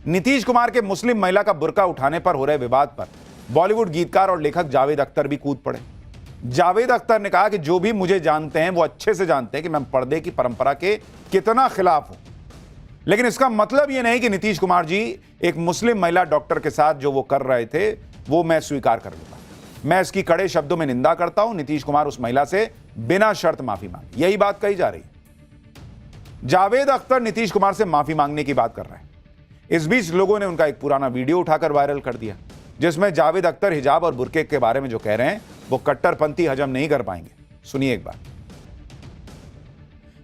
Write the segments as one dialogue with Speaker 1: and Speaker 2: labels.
Speaker 1: नीतीश कुमार के मुस्लिम महिला का बुर्का उठाने पर हो रहे विवाद पर बॉलीवुड गीतकार और लेखक जावेद अख्तर भी कूद पड़े। जावेद अख्तर ने कहा कि जो भी मुझे जानते हैं वो अच्छे से जानते हैं कि मैं पर्दे की परंपरा के कितना खिलाफ हूं, लेकिन इसका मतलब यह नहीं कि नीतीश कुमार जी एक मुस्लिम महिला डॉक्टर के साथ जो वो कर रहे थे वो मैं स्वीकार कर लूंगा। मैं इसकी कड़े शब्दों में निंदा करता हूं। नीतीश कुमार उस महिला से बिना शर्त माफी मांगे, यही बात कही जा रही है। जावेद अख्तर नीतीश कुमार से माफी मांगने की बात कर रहे हैं। इस बीच लोगों ने उनका एक पुराना वीडियो उठाकर वायरल कर दिया, जिसमें जावेद अख्तर हिजाब और बुर्के के बारे में जो कह रहे हैं वो कट्टरपंथी हजम नहीं कर पाएंगे। सुनिए एक बार।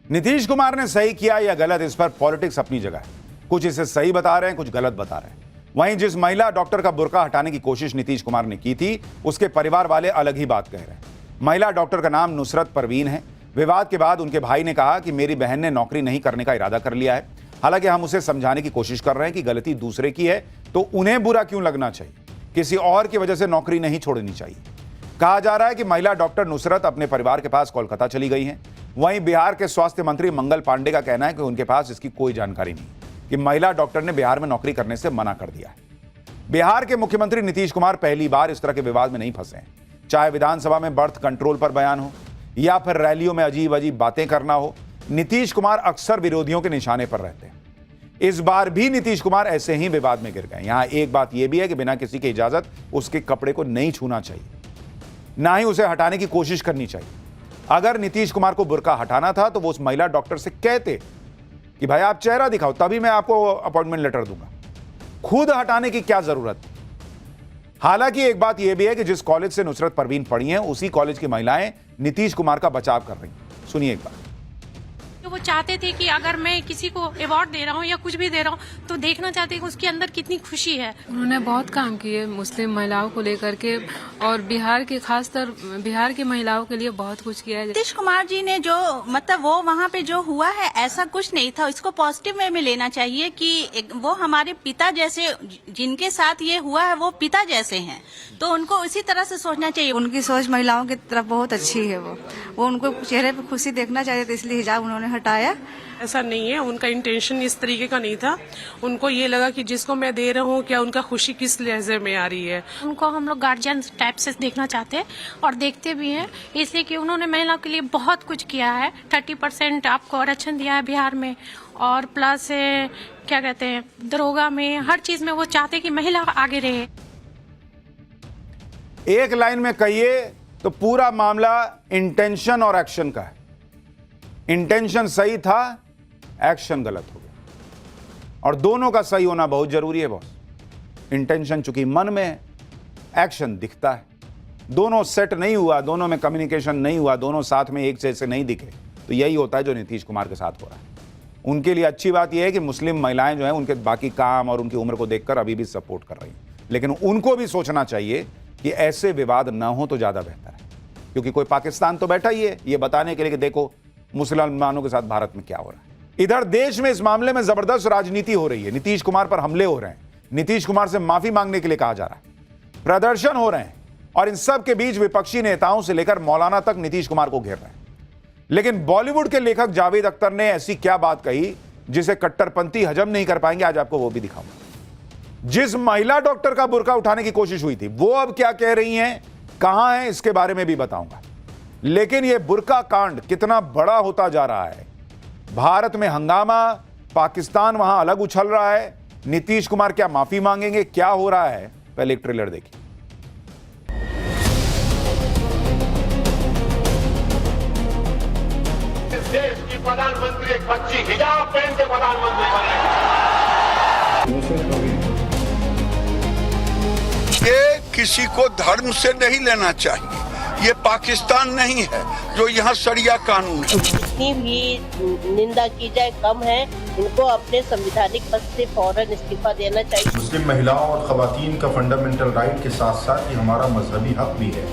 Speaker 1: नीतीश कुमार ने सही किया या गलत, इस पर पॉलिटिक्स अपनी जगह है। कुछ इसे सही बता रहे हैं, कुछ गलत बता रहे हैं। वहीं जिस महिला डॉक्टर का बुर्का हटाने की कोशिश नीतीश कुमार ने की थी, उसके परिवार वाले अलग ही बात कह रहे हैं। महिला डॉक्टर का नाम नुसरत परवीन है। विवाद के बाद उनके भाई ने कहा कि मेरी बहन ने नौकरी नहीं करने का इरादा कर लिया है। हालांकि हम उसे समझाने की कोशिश कर रहे हैं कि गलती दूसरे की है तो उन्हें बुरा क्यों लगना चाहिए, किसी और की वजह से नौकरी नहीं छोड़नी चाहिए। कहा जा रहा है कि महिला डॉक्टर नुसरत अपने परिवार के पास कोलकाता चली गई हैं। वहीं बिहार के स्वास्थ्य मंत्री मंगल पांडे का कहना है कि उनके पास इसकी कोई जानकारी नहीं कि महिला डॉक्टर ने बिहार में नौकरी करने से मना कर दिया है। बिहार के मुख्यमंत्री नीतीश कुमार पहली बार इस तरह के विवाद में नहीं फंसे हैं। चाहे विधानसभा में बर्थ कंट्रोल पर बयान हो या फिर रैलियों में अजीब अजीब बातें करना हो, नीतीश कुमार अक्सर विरोधियों के निशाने पर रहते हैं। इस बार भी नीतीश कुमार ऐसे ही विवाद में गिर गए। यहां एक बात यह भी है कि बिना किसी की इजाजत उसके कपड़े को नहीं छूना चाहिए, ना ही उसे हटाने की कोशिश करनी चाहिए। अगर नीतीश कुमार को बुर्का हटाना था तो वो उस महिला डॉक्टर से कहते कि भाई आप चेहरा दिखाओ, तभी मैं आपको अपॉइंटमेंट लेटर दूंगा। खुद हटाने की क्या जरूरत। हालांकि एक बात यह भी है कि जिस कॉलेज से नुसरत परवीन पढ़ी हैं, उसी कॉलेज की महिलाएं नीतीश कुमार का बचाव कर रही हैं। सुनिए एक बार।
Speaker 2: वो चाहते थे कि अगर मैं किसी को अवार्ड दे रहा हूँ या कुछ भी दे रहा हूँ तो देखना चाहते हैं कि उसके अंदर कितनी खुशी है।
Speaker 3: उन्होंने बहुत काम किए मुस्लिम महिलाओं को लेकर के, और बिहार के खासकर बिहार की महिलाओं के लिए बहुत कुछ किया है।
Speaker 4: नीतीश कुमार जी ने जो मतलब वो वहाँ पे जो हुआ है ऐसा कुछ नहीं था। इसको पॉजिटिव वे में लेना चाहिए कि वो हमारे पिता जैसे, जिनके साथ ये हुआ है वो पिता जैसे हैं, तो उनको इसी तरह से सोचना चाहिए।
Speaker 5: उनकी सोच महिलाओं की तरफ बहुत अच्छी है। वो उनको चेहरे पे खुशी देखना चाहिए, तो इसलिए हिजाब उन्होंने हटाया।
Speaker 6: ऐसा नहीं है, उनका इंटेंशन इस तरीके का नहीं था। उनको ये लगा कि जिसको मैं दे रहा हूँ क्या उनका खुशी किस लहजे में आ रही है।
Speaker 2: उनको हम लोग गार्जियन टाइप से देखना चाहते हैं और देखते भी हैं, इसलिए कि उन्होंने महिलाओं के लिए बहुत कुछ किया है। 30% आपको आरक्षण दिया है बिहार में, और प्लस क्या कहते हैं दरोगा में, हर चीज में वो चाहते कि महिला आगे रहे।
Speaker 1: एक लाइन में कहिए तो पूरा मामला इंटेंशन और एक्शन का है। इंटेंशन सही था, एक्शन गलत हो गया, और दोनों का सही होना बहुत जरूरी है बॉस। इंटेंशन चूंकि मन में है, एक्शन दिखता है। दोनों सेट नहीं हुआ, दोनों में कम्युनिकेशन नहीं हुआ, दोनों साथ में एक जैसे नहीं दिखे, तो यही होता है जो नीतीश कुमार के साथ हो रहा है। उनके लिए अच्छी बात यह है कि मुस्लिम महिलाएं जो हैं उनके बाकी काम और उनकी उम्र को देखकर अभी भी सपोर्ट कर रही हैं, लेकिन उनको भी सोचना चाहिए कि ऐसे विवाद ना हो तो ज्यादा बेहतर है, क्योंकि कोई पाकिस्तान तो बैठा ही है ये बताने के लिए कि देखो मुसलमानों के साथ भारत में क्या हो रहा है। इधर देश में इस मामले में जबरदस्त राजनीति हो रही है। नीतीश कुमार पर हमले हो रहे हैं, नीतीश कुमार से माफी मांगने के लिए कहा जा रहा है, प्रदर्शन हो रहे हैं, और इन सब के बीच विपक्षी नेताओं से लेकर मौलाना तक नीतीश कुमार को घेर रहे हैं। लेकिन बॉलीवुड के लेखक जावेद अख्तर ने ऐसी क्या बात कही जिसे कट्टरपंथी हजम नहीं कर पाएंगे, आज आपको वो भी दिखाऊंगा। जिस महिला डॉक्टर का बुर्का उठाने की कोशिश हुई थी वो अब क्या कह रही हैं, कहां है, इसके बारे में भी बताऊंगा। लेकिन यह बुर्का कांड कितना बड़ा होता जा रहा है। भारत में हंगामा, पाकिस्तान वहां अलग उछल रहा है। नीतीश कुमार क्या माफी मांगेंगे, क्या हो रहा है, पहले एक ट्रेलर देखिए।
Speaker 7: इस देश की प्रधानमंत्री एक बच्ची हिजाब पहन के प्रधानमंत्री बने।
Speaker 8: ये किसी को धर्म से नहीं लेना चाहिए। ये पाकिस्तान नहीं है जो यहाँ शरिया कानून है।
Speaker 9: जितनी भी निंदा की जाए कम है। इनको अपने संवैधानिक पद से फौरन इस्तीफा देना चाहिए।
Speaker 10: मुस्लिम महिलाओं और खवातीन का फंडामेंटल राइट के साथ साथ ये हमारा मजहबी हक भी है।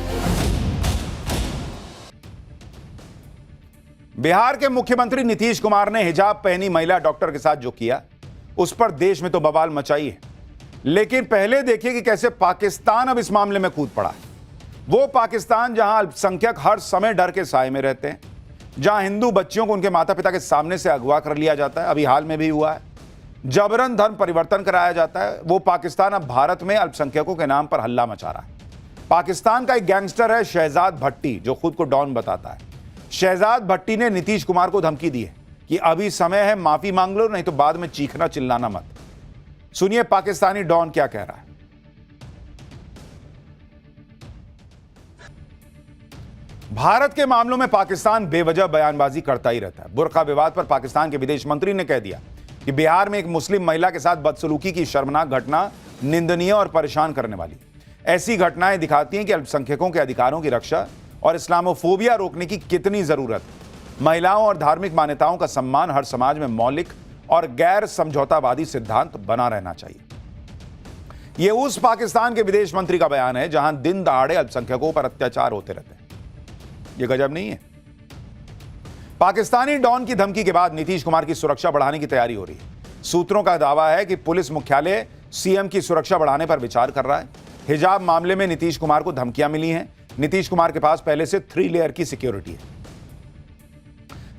Speaker 1: बिहार के मुख्यमंत्री नीतीश कुमार ने हिजाब पहनी महिला डॉक्टर के साथ जो किया, उस पर देश में तो बवाल मचाई है। लेकिन पहले देखिए कि कैसे पाकिस्तान अब इस मामले में कूद पड़ा है। वो पाकिस्तान जहां अल्पसंख्यक हर समय डर के साए में रहते हैं, जहां हिंदू बच्चियों को उनके माता पिता के सामने से अगवा कर लिया जाता है, अभी हाल में भी हुआ है, जबरन धर्म परिवर्तन कराया जाता है। वो पाकिस्तान अब भारत में अल्पसंख्यकों के नाम पर हल्ला मचा रहा है। पाकिस्तान का एक गैंगस्टर है शहजाद भट्टी, जो खुद को डॉन बताता है। शहजाद भट्टी ने नीतीश कुमार को धमकी दी है कि अभी समय है, माफी मांग लो, नहीं तो बाद में चीखना चिल्लाना मत। सुनिए पाकिस्तानी डॉन क्या कह रहा है। भारत के मामलों में पाकिस्तान बेवजह बयानबाजी करता ही रहता है। बुर्का विवाद पर पाकिस्तान के विदेश मंत्री ने कह दिया कि बिहार में एक मुस्लिम महिला के साथ बदसलूकी की शर्मनाक घटना निंदनीय और परेशान करने वाली। ऐसी घटनाएं दिखाती हैं कि अल्पसंख्यकों के अधिकारों की रक्षा और इस्लामोफोबिया रोकने की कितनी जरूरत है। महिलाओं और धार्मिक मान्यताओं का सम्मान हर समाज में मौलिक और गैर समझौतावादी सिद्धांत बना रहना चाहिए। यह उस पाकिस्तान के विदेश मंत्री का बयान है जहां दिन दहाड़े अल्पसंख्यकों पर अत्याचार होते रहते हैं। यह गजब नहीं है? पाकिस्तानी डॉन की धमकी के बाद नीतीश कुमार की सुरक्षा बढ़ाने की तैयारी हो रही है। सूत्रों का दावा है कि पुलिस मुख्यालय सीएम की सुरक्षा बढ़ाने पर विचार कर रहा है। हिजाब मामले में नीतीश कुमार को धमकियां मिली हैं। नीतीश कुमार के पास पहले से 3 लेयर की सिक्योरिटी है।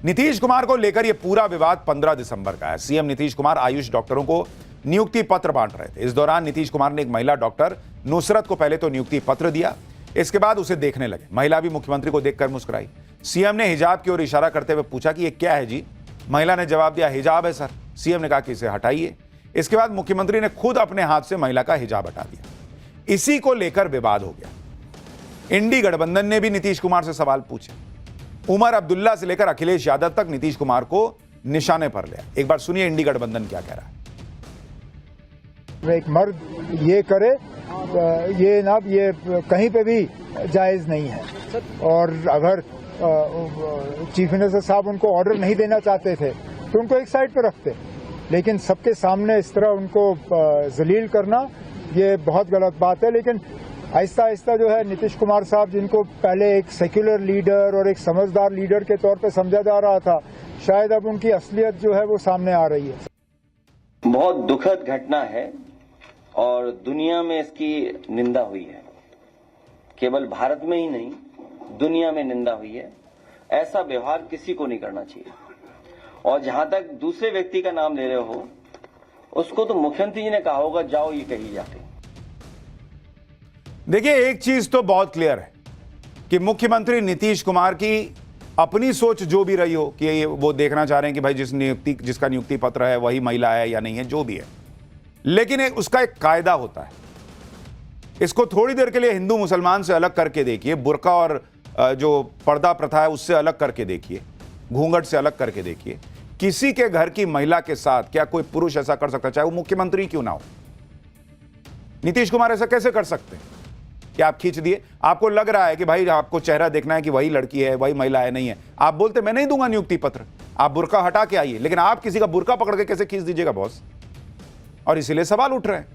Speaker 1: नीतीश कुमार को लेकर यह पूरा विवाद 15 दिसंबर का है। सीएम नीतीश कुमार आयुष डॉक्टरों को नियुक्ति पत्र बांट रहे थे। इस दौरान नीतीश कुमार ने एक महिला डॉक्टर नुसरत को पहले तो नियुक्ति पत्र दिया, इसके बाद उसे देखने लगे। महिला भी मुख्यमंत्री को देखकर मुस्कुराई। सीएम ने हिजाब की ओर इशारा करते हुए पूछा कि यह क्या है जी? महिला ने जवाब दिया, हिजाब है सर। सीएम ने कहा कि इसे हटाइए। इसके बाद मुख्यमंत्री ने खुद अपने हाथ से महिला का हिजाब हटा दिया। इसी को लेकर विवाद हो गया। इंडी गठबंधन ने भी नीतीश कुमार से सवाल पूछे। उमर अब्दुल्ला से लेकर अखिलेश यादव तक नीतीश कुमार को निशाने पर लिया। एक बार सुनिए इंडी गठबंधन क्या कह रहा है।
Speaker 11: एक मर्द ये करे, ये कहीं पे भी जायज नहीं है। और अगर चीफ मिनिस्टर साहब उनको ऑर्डर नहीं देना चाहते थे तो उनको एक साइड पर रखते, लेकिन सबके सामने इस तरह उनको जलील करना ये बहुत गलत बात है। लेकिन आहिस्ता आहिस्ता जो है नीतीश कुमार साहब, जिनको पहले एक सेक्युलर लीडर और एक समझदार लीडर के तौर पे समझा जा रहा था, शायद अब उनकी असलियत जो है वो सामने आ रही है।
Speaker 12: बहुत दुखद घटना है और दुनिया में इसकी निंदा हुई है। केवल भारत में ही नहीं, दुनिया में निंदा हुई है। ऐसा व्यवहार किसी को नहीं करना चाहिए। और जहां तक दूसरे व्यक्ति का नाम ले रहे हो, उसको तो मुख्यमंत्री जी ने कहा होगा, जाओ ये कही जाके।
Speaker 1: देखिए एक चीज तो बहुत क्लियर है कि मुख्यमंत्री नीतीश कुमार की अपनी सोच जो भी रही हो कि वो देखना चाह रहे हैं कि भाई जिसका नियुक्ति पत्र है वही महिला है या नहीं है, जो भी है, लेकिन उसका एक कायदा होता है। इसको थोड़ी देर के लिए हिंदू मुसलमान से अलग करके देखिए, बुर्का और जो पर्दा प्रथा है उससे अलग करके देखिए, घूंघट से अलग करके देखिए। किसी के घर की महिला के साथ क्या कोई पुरुष ऐसा कर सकता है, चाहे वो मुख्यमंत्री क्यों ना हो? नीतीश कुमार ऐसा कैसे कर सकते हैं कि आप खींच दिए? आपको लग रहा है कि भाई आपको चेहरा देखना है कि वही लड़की है, वही महिला है, नहीं है, आप बोलते मैं नहीं दूंगा नियुक्ति पत्र, आप बुर्का हटा के आइए। लेकिन आप किसी का बुर्का पकड़ के कैसे खींच दीजिएगा बॉस? और इसीलिए सवाल उठ रहे हैं।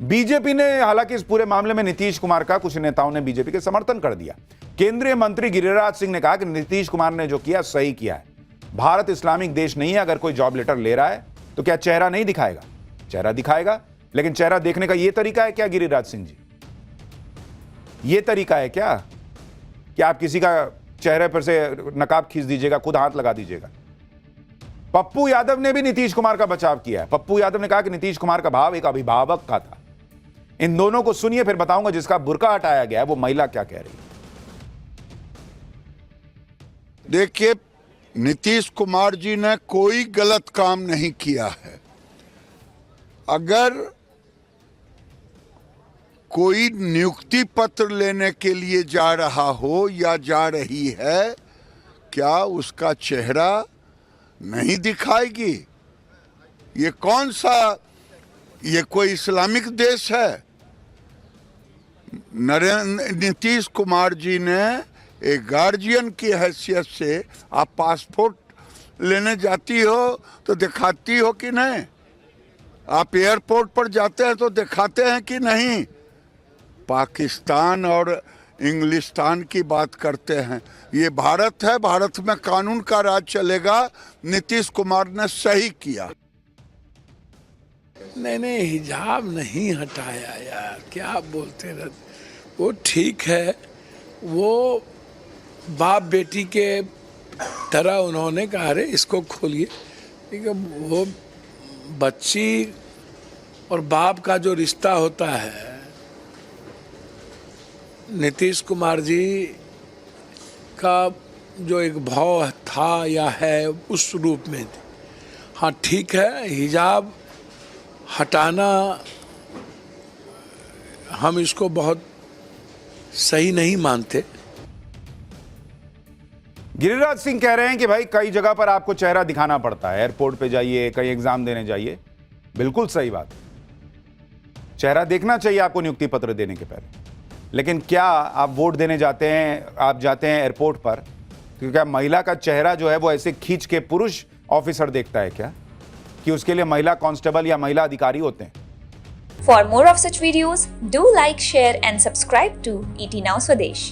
Speaker 1: बीजेपी ने, हालांकि इस पूरे मामले में नीतीश कुमार का कुछ नेताओं ने बीजेपी के समर्थन कर दिया। केंद्रीय मंत्री गिरिराज सिंह ने कहा कि नीतीश कुमार ने जो किया सही किया है। भारत इस्लामिक देश नहीं है। अगर कोई जॉब लेटर ले रहा है तो क्या चेहरा नहीं दिखाएगा? चेहरा दिखाएगा, लेकिन चेहरा देखने का यह तरीका है क्या गिरिराज सिंह जी? यह तरीका है क्या कि आप किसी का चेहरे पर से नकाब खींच दीजिएगा, खुद हाथ लगा दीजिएगा? पप्पू यादव ने भी नीतीश कुमार का बचाव किया है। पप्पू यादव ने कहा कि नीतीश कुमार का भाव एक अभिभावक का था। इन दोनों को सुनिए, फिर बताऊंगा जिसका बुर्का हटाया गया है वो महिला क्या कह रही है।
Speaker 8: देखिए, नीतीश कुमार जी ने कोई गलत काम नहीं किया है। अगर कोई नियुक्ति पत्र लेने के लिए जा रहा हो या जा रही है, क्या उसका चेहरा नहीं दिखाएगी? ये कौन सा, ये कोई इस्लामिक देश है? नीतीश कुमार जी ने एक गार्जियन की हैसियत से, आप पासपोर्ट लेने जाती हो तो दिखाती हो कि नहीं? आप एयरपोर्ट पर जाते हैं तो दिखाते हैं कि नहीं? पाकिस्तान और इंग्लिस्तान की बात करते हैं। ये भारत है, भारत में कानून का राज चलेगा। नीतीश कुमार ने सही किया।
Speaker 13: नहीं, हिजाब नहीं हटाया यार, क्या आप बोलते रहते? वो ठीक है, वो बाप बेटी के तरह उन्होंने कहा, अरे इसको खोलिए, ठीक है, वो बच्ची और बाप का जो रिश्ता होता है, नीतीश कुमार जी का जो एक भाव था या है उस रूप में, हाँ ठीक है, हिजाब हटाना हम इसको बहुत सही नहीं मानते।
Speaker 1: गिरिराज सिंह कह रहे हैं कि भाई कई जगह पर आपको चेहरा दिखाना पड़ता है, एयरपोर्ट पे जाइए, कहीं एग्जाम देने जाइए, बिल्कुल सही बात, चेहरा देखना चाहिए आपको नियुक्ति पत्र देने के पहले। लेकिन क्या आप वोट देने जाते हैं, आप जाते हैं एयरपोर्ट पर, क्योंकि क्या महिला का चेहरा जो है वो ऐसे खींच के पुरुष ऑफिसर देखता है क्या, कि उसके लिए महिला कांस्टेबल या महिला अधिकारी होते हैं?
Speaker 14: For more of such videos, do like, share and subscribe to ET Now Swadesh.